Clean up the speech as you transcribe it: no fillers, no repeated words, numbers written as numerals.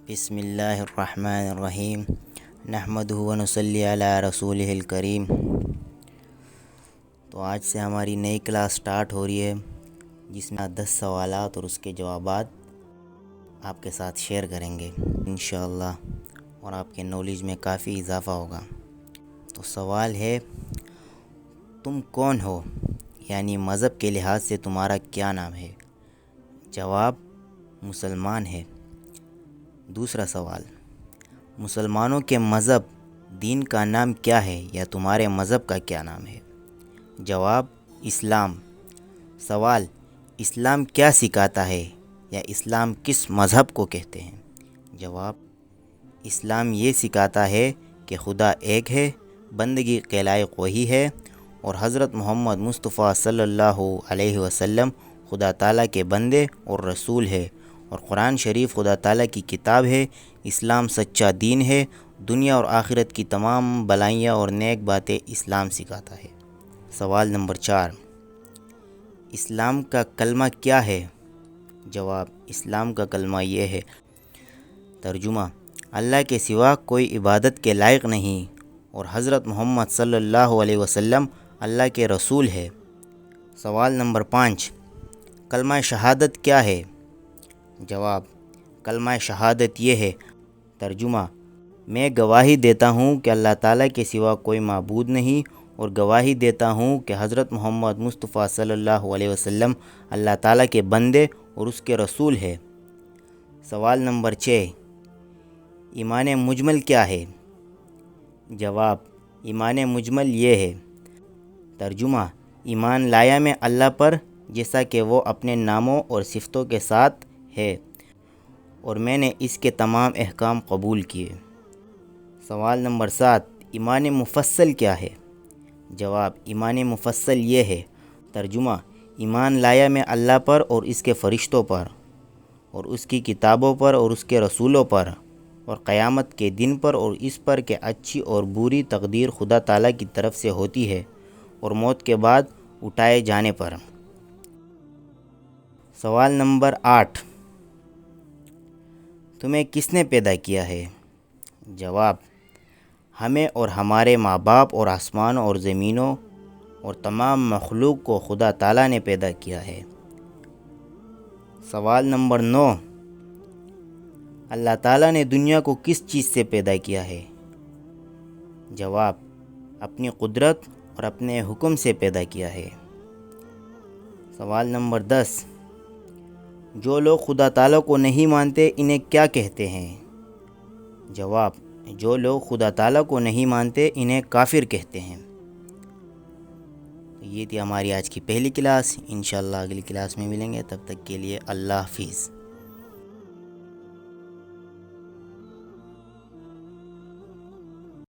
بسم اللہ الرحمن الرحیم نحمدہ و نصلی علی رسولہ الکریم۔ تو آج سے ہماری نئی کلاس سٹارٹ ہو رہی ہے، جس میں 10 سوالات اور اس کے جوابات آپ کے ساتھ شیئر کریں گے انشاءاللہ، اور آپ کے نالج میں کافی اضافہ ہوگا۔ تو سوال ہے، تم کون ہو؟ یعنی مذہب کے لحاظ سے تمہارا کیا نام ہے؟ جواب، مسلمان ہے۔ دوسرا سوال، مسلمانوں کے مذہب دین کا نام کیا ہے یا تمہارے مذہب کا کیا نام ہے؟ جواب، اسلام۔ سوال، اسلام کیا سکھاتا ہے یا اسلام کس مذہب کو کہتے ہیں؟ جواب، اسلام یہ سکھاتا ہے کہ خدا ایک ہے، بندگی کے لائق وہی ہے، اور حضرت محمد مصطفیٰ صلی اللہ علیہ وسلم خدا تعالیٰ کے بندے اور رسول ہے، اور قرآن شریف خدا تعالیٰ کی کتاب ہے۔ اسلام سچا دین ہے، دنیا اور آخرت کی تمام بھلائیاں اور نیک باتیں اسلام سکھاتا ہے۔ سوال نمبر 4، اسلام کا کلمہ کیا ہے؟ جواب، اسلام کا کلمہ یہ ہے۔ ترجمہ، اللہ کے سوا کوئی عبادت کے لائق نہیں، اور حضرت محمد صلی اللہ علیہ وسلم اللہ کے رسول ہے۔ سوال نمبر 5، کلمہ شہادت کیا ہے؟ جواب، کلمہ شہادت یہ ہے۔ ترجمہ، میں گواہی دیتا ہوں کہ اللہ تعالیٰ کے سوا کوئی معبود نہیں، اور گواہی دیتا ہوں کہ حضرت محمد مصطفیٰ صلی اللہ علیہ وسلم اللہ تعالیٰ کے بندے اور اس کے رسول ہے۔ سوال نمبر 6، ایمان مجمل کیا ہے؟ جواب، ایمان مجمل یہ ہے۔ ترجمہ، ایمان لایا میں اللہ پر، جیسا کہ وہ اپنے ناموں اور صفتوں کے ساتھ ہے، اور میں نے اس کے تمام احکام قبول کیے۔ سوال نمبر 7، ایمان مفصل کیا ہے؟ جواب، ایمان مفصل یہ ہے۔ ترجمہ، ایمان لایا میں اللہ پر اور اس کے فرشتوں پر، اور اس کی کتابوں پر اور اس کے رسولوں پر، اور قیامت کے دن پر، اور اس پر کہ اچھی اور بری تقدیر خدا تعالیٰ کی طرف سے ہوتی ہے، اور موت کے بعد اٹھائے جانے پر۔ سوال نمبر 8، تمہیں کس نے پیدا کیا ہے؟ جواب، ہمیں اور ہمارے ماں باپ اور آسمانوں اور زمینوں اور تمام مخلوق کو خدا تعالیٰ نے پیدا کیا ہے۔ سوال نمبر 9، اللہ تعالیٰ نے دنیا کو کس چیز سے پیدا کیا ہے؟ جواب، اپنی قدرت اور اپنے حکم سے پیدا کیا ہے۔ سوال نمبر 10، جو لوگ خدا تعالیٰ کو نہیں مانتے انہیں کیا کہتے ہیں؟ جواب، جو لوگ خدا تعالیٰ کو نہیں مانتے انہیں کافر کہتے ہیں۔ یہ تھی ہماری آج کی پہلی کلاس، انشاءاللہ اگلی کلاس میں ملیں گے، تب تک کے لیے اللہ حافظ۔